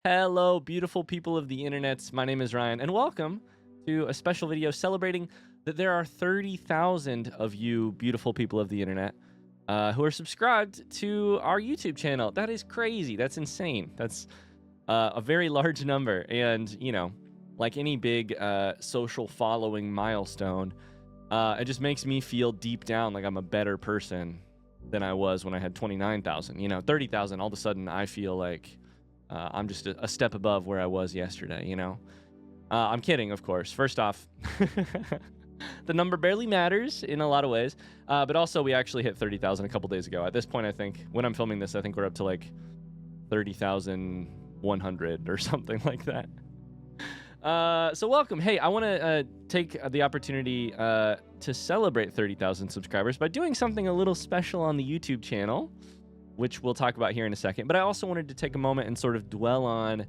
Hello, beautiful people of the internet. My name is Ryan, and welcome to a special video celebrating that there are 30,000 of you beautiful people of the internet who are subscribed to our YouTube channel. That is crazy. That's insane. That's a very large number. And, like any big social following milestone, it just makes me feel deep down like I'm a better person than I was when I had 29,000. 30,000, all of a sudden I feel like I'm just a step above where I was yesterday. I'm kidding, of course. First off, the number barely matters in a lot of ways, but also we actually hit 30,000 a couple days ago. At this point, I think, when I'm filming this, I think we're up to like 30,100 or something like that. So welcome. Hey, I want to take the opportunity to celebrate 30,000 subscribers by doing something a little special on the YouTube channel, which we'll talk about here in a second. But I also wanted to take a moment and sort of dwell on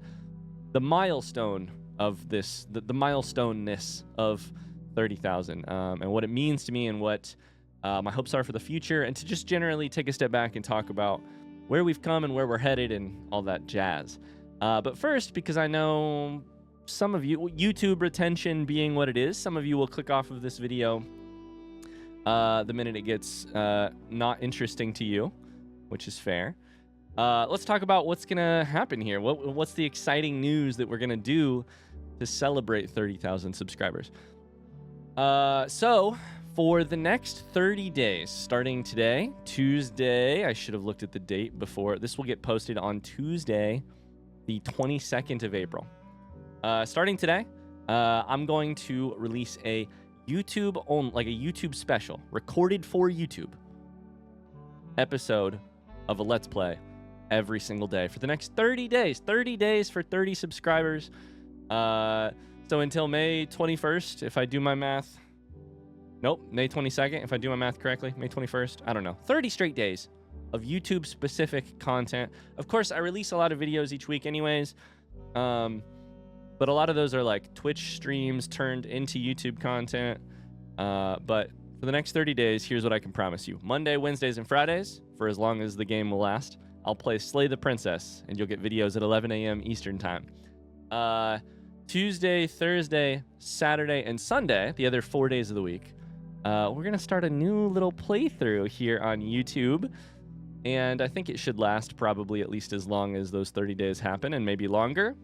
the milestone of this, the milestoneness of 30,000, and what it means to me and what my hopes are for the future, and to just generally take a step back and talk about where we've come and where we're headed and all that jazz. But first, because I know some of you, YouTube retention being what it is, some of you will click off of this video the minute it gets not interesting to you, which is fair. Let's talk about what's gonna happen here. What's the exciting news that we're gonna do to celebrate 30,000 subscribers? So for the next 30 days, starting today, Tuesday, I should have looked at the date before. This will get posted on Tuesday, the 22nd of April. Starting today, I'm going to release a YouTube special, recorded for YouTube episode of a Let's Play every single day for the next 30 days. 30 days for 30 subscribers. So until May 21st, if I do my math. Nope, May 22nd, if I do my math correctly. May 21st, I don't know. 30 straight days of YouTube-specific content. Of course, I release a lot of videos each week anyways. But a lot of those are like Twitch streams turned into YouTube content. But for the next 30 days, here's what I can promise you. Monday, Wednesdays, and Fridays, for as long as the game will last, I'll play Slay the Princess, and you'll get videos at 11 a.m. Eastern Time. Tuesday, Thursday, Saturday, and Sunday, the other 4 days of the week, we're going to start a new little playthrough here on YouTube, and I think it should last probably at least as long as those 30 days happen, and maybe longer.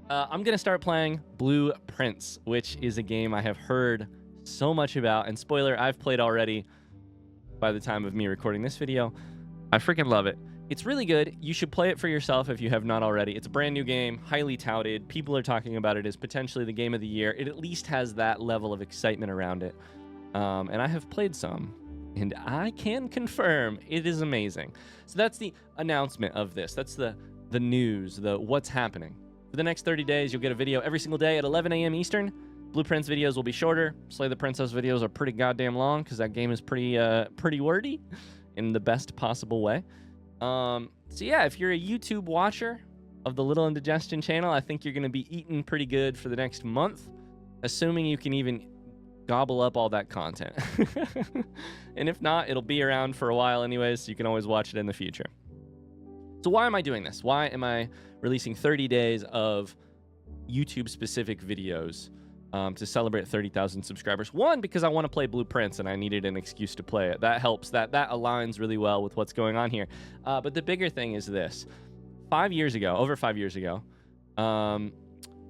I'm going to start playing Blue Prince, which is a game I have heard so much about, and spoiler, I've played already by the time of me recording this video. I freaking love it. It's really good. You should play it for yourself if you have not already. It's a brand new game, highly touted. People are talking about it as potentially the game of the year. It at least has that level of excitement around it. And I have played some, and I can confirm it is amazing. So that's the announcement of this. That's the news, the what's happening. For the next 30 days, you'll get a video every single day at 11 a.m. Eastern. Blue Prince videos will be shorter. Slay the Princess videos are pretty goddamn long because that game is pretty wordy in the best possible way. So yeah, if you're a YouTube watcher of the Little Indigestion channel, I think you're going to be eating pretty good for the next month, assuming you can even gobble up all that content. And if not, it'll be around for a while anyways, so you can always watch it in the future. So why am I doing this? Why am I releasing 30 days of YouTube-specific videos to celebrate 30,000 subscribers? One, because I want to play Blue Prince, and I needed an excuse to play it. That helps. That aligns really well with what's going on here. But the bigger thing is this. Over 5 years ago,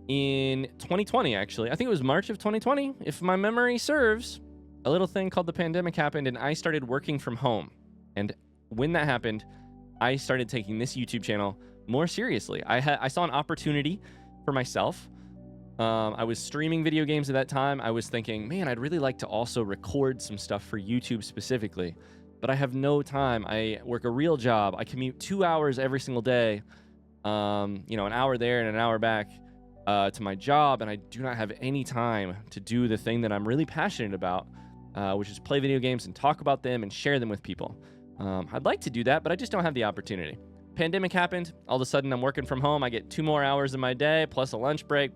in 2020, actually, I think it was March of 2020, if my memory serves, a little thing called the pandemic happened, and I started working from home. And when that happened, I started taking this YouTube channel more seriously. I saw an opportunity for myself. I was streaming video games at that time. I was thinking, man, I'd really like to also record some stuff for YouTube specifically, but I have no time. I work a real job. I commute 2 hours every single day, an hour there and an hour back to my job, and I do not have any time to do the thing that I'm really passionate about, which is play video games and talk about them and share them with people. I'd like to do that, but I just don't have the opportunity. Pandemic happened. All of a sudden, I'm working from home. I get 2 more hours in my day, plus a lunch break,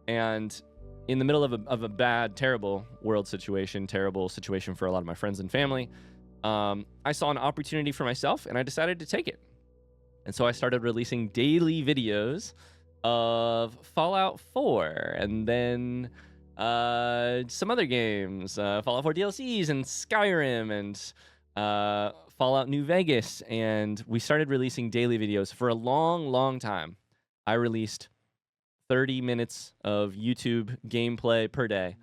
and in the middle of a bad, terrible terrible situation for a lot of my friends and family, I saw an opportunity for myself, and I decided to take it. And so I started releasing daily videos of Fallout 4 and then some other games, Fallout 4 DLCs and Skyrim and Fallout New Vegas. And we started releasing daily videos for a long, long time. I released 30 minutes of YouTube gameplay per day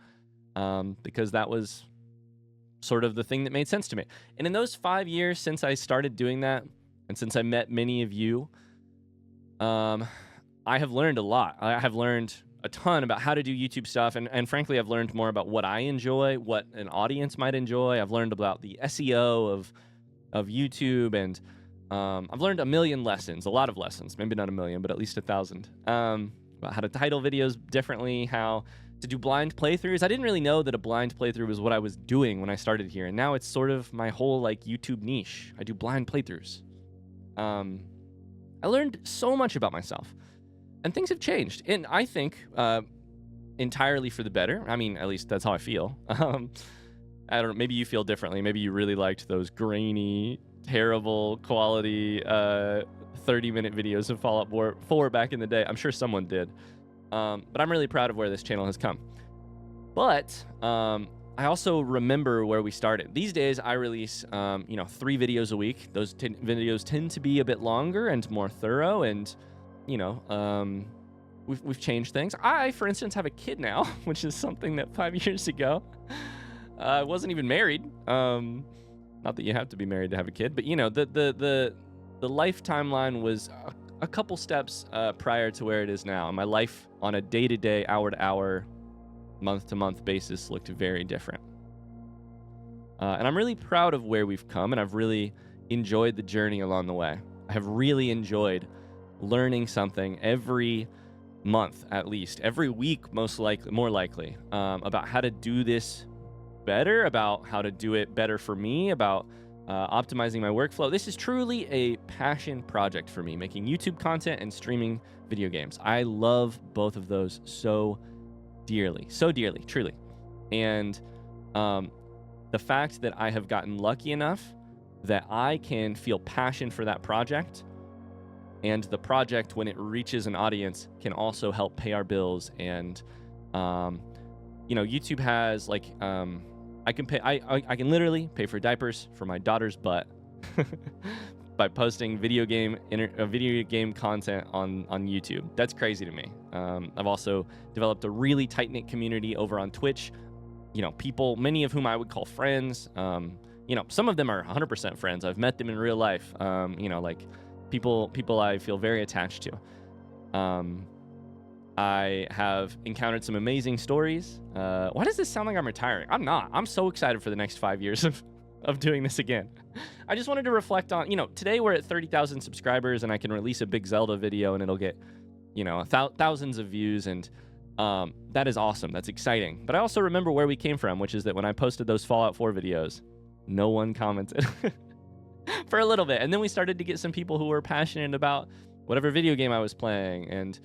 because that was sort of the thing that made sense to me. And in those 5 years since I started doing that, and since I met many of you, I have learned a lot. I have learned a ton about how to do YouTube stuff, and frankly, I've learned more about what I enjoy, what an audience might enjoy. I've learned about the SEO of YouTube, and I've learned a million lessons, a lot of lessons, maybe not a million, but at least 1,000, about how to title videos differently, how to do blind playthroughs. I didn't really know that a blind playthrough was what I was doing when I started here, and now it's sort of my whole like YouTube niche. I do blind playthroughs. I learned so much about myself, and things have changed, and I think entirely for the better. I mean, at least that's how I feel. I don't know, maybe you feel differently. Maybe you really liked those grainy, terrible quality 30-minute videos of Fallout 4 back in the day. I'm sure someone did. But I'm really proud of where this channel has come. But I also remember where we started. These days, I release 3 videos a week. Those videos tend to be a bit longer and more thorough, and we've changed things. I, for instance, have a kid now, which is something that 5 years ago I wasn't even married. Not that you have to be married to have a kid, but the life timeline was a couple steps prior to where it is now. And my life on a day-to-day, hour-to-hour, month-to-month basis looked very different. And I'm really proud of where we've come, and I've really enjoyed the journey along the way. I have really enjoyed learning something every month, at least every week, more likely, about how to do this better, about how to do it better for me, about optimizing my workflow. This is truly a passion project for me, making YouTube content and streaming video games. I love both of those so dearly, truly. And the fact that I have gotten lucky enough that I can feel passion for that project, and the project, when it reaches an audience, can also help pay our bills. And YouTube has like I can literally pay for diapers for my daughter's butt by posting video game content on YouTube. That's crazy to me. I've also developed a really tight-knit community over on Twitch. People, many of whom I would call friends. Some of them are 100% friends. I've met them in real life. Like people I feel very attached to. I have encountered some amazing stories. Why does this sound like I'm retiring? I'm not. I'm so excited for the next 5 years of doing this again. I just wanted to reflect on, today we're at 30,000 subscribers, and I can release a big Zelda video and it'll get, thousands of views, and that is awesome. That's exciting. But I also remember where we came from, which is that when I posted those Fallout 4 videos, no one commented for a little bit. And then we started to get some people who were passionate about whatever video game I was playing, and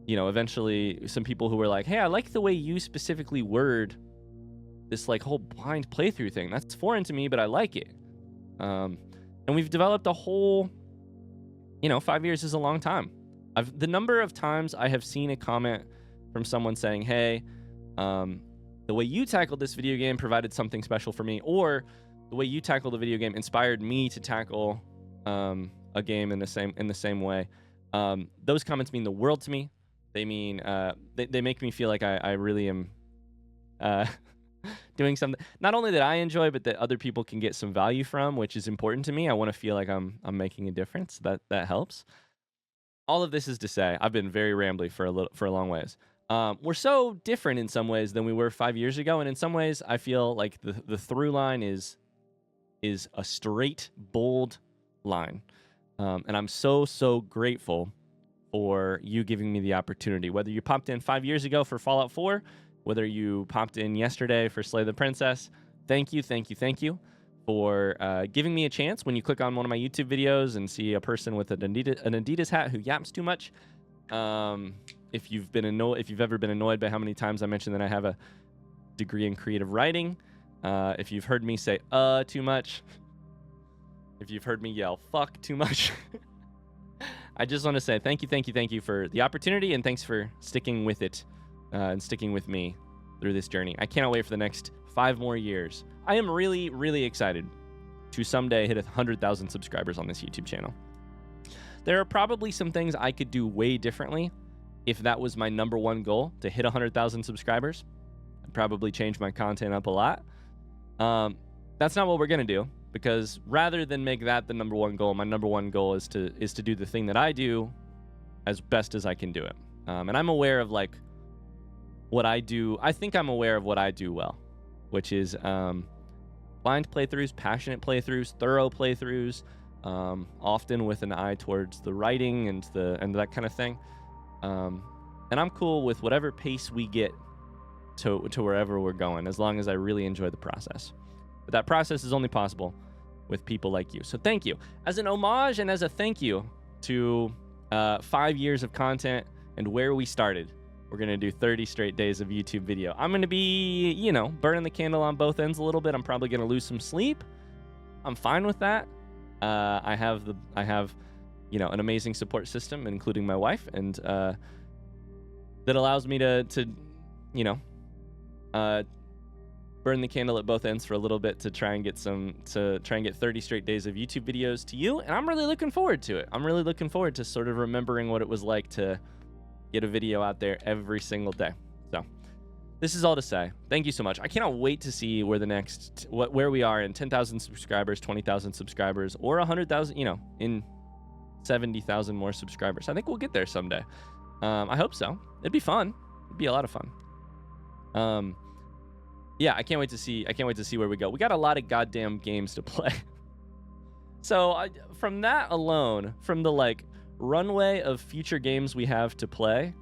eventually some people who were like, hey, I like the way you specifically word this like whole blind playthrough thing. That's foreign to me, but I like it. And we've developed a whole, 5 years is a long time. The number of times I have seen a comment from someone saying, hey, the way you tackled this video game provided something special for me, or the way you tackled the video game inspired me to tackle a game in the same way. Those comments mean the world to me. They mean they make me feel like I really am doing something not only that I enjoy, but that other people can get some value from, which is important to me. I want to feel like I'm making a difference. That helps. All of this is to say, I've been very rambly for a long ways. We're so different in some ways than we were 5 years ago, and in some ways, I feel like the through line is a straight, bold line. And I'm so grateful for you giving me the opportunity. Whether you popped in 5 years ago for Fallout 4, whether you popped in yesterday for Slay the Princess, thank you for giving me a chance. When you click on one of my YouTube videos and see a person with an Adidas hat who yaps too much, if you've ever been annoyed by how many times I mentioned that I have a degree in creative writing, if you've heard me say too much, if you've heard me yell fuck too much. I just want to say thank you for the opportunity, and thanks for sticking with it and sticking with me through this journey. I cannot wait for the next 5 more years. I am really, really excited to someday hit 100,000 subscribers on this YouTube channel. There are probably some things I could do way differently if that was my #1 goal, to hit 100,000 subscribers. I'd probably change my content up a lot. That's not what we're going to do, because rather than make that the #1 goal, my #1 goal is to do the thing that I do as best as I can do it. And I'm aware of like what I do. I think I'm aware of what I do well, which is blind playthroughs, passionate playthroughs, thorough playthroughs, often with an eye towards the writing and that kind of thing. And I'm cool with whatever pace we get to wherever we're going, as long as I really enjoy the process. But that process is only possible with people like you. So thank you. As an homage and as a thank you to 5 years of content and where we started, we're going to do 30 straight days of YouTube video. I'm going to be, burning the candle on both ends a little bit. I'm probably going to lose some sleep. I'm fine with that. I have an amazing support system, including my wife, and that allows me to burn the candle at both ends for a little bit to try and get 30 straight days of YouTube videos to you. And I'm really looking forward to it. I'm really looking forward to sort of remembering what it was like to get a video out there every single day. So this is all to say, thank you so much. I cannot wait to see where where we are in 10,000 subscribers, 20,000 subscribers, or 100,000, in 70,000 more subscribers. I think we'll get there someday. I hope so. It'd be fun. It'd be a lot of fun. Yeah, I can't wait to see where we go. We got a lot of goddamn games to play. So from that alone, from the runway of future games we have to play,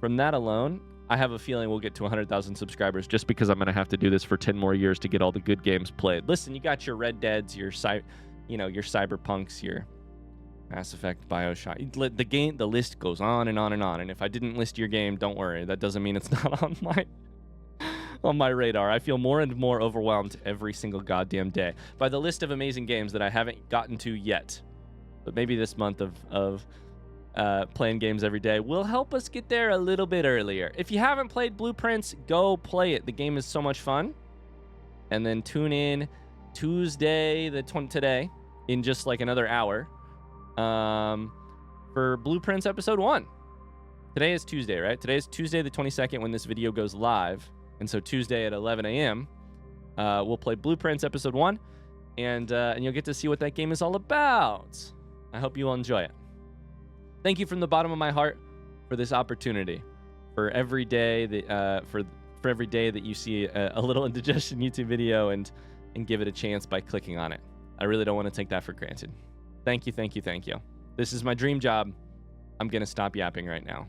from that alone, I have a feeling we'll get to 100,000 subscribers, just because I'm going to have to do this for 10 more years to get all the good games played. Listen, you got your Red Deads, your Cyberpunks, your Mass Effect, BioShock. The list goes on and on and on. And if I didn't list your game, don't worry. That doesn't mean it's not on my radar. I feel more and more overwhelmed every single goddamn day by the list of amazing games that I haven't gotten to yet. But maybe this month of playing games every day will help us get there a little bit earlier. If you haven't played Blueprints, go play it. The game is so much fun. And then tune in Tuesday, today, in just another hour, for Blueprints episode 1. Today is Tuesday, right? Today is Tuesday the 22nd when this video goes live. And so Tuesday at 11 a.m., we'll play Blueprints episode 1, and you'll get to see what that game is all about. I hope you will enjoy it. Thank you from the bottom of my heart for this opportunity, for every day that for every day that you see a Little Indigestion YouTube video and give it a chance by clicking on it. I really don't want to take that for granted. Thank you. This is my dream job. I'm going to stop yapping right now.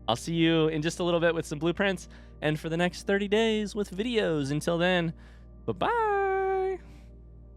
I'll see you in just a little bit with some Blueprints, and for the next 30 days with videos. Until then, bye-bye.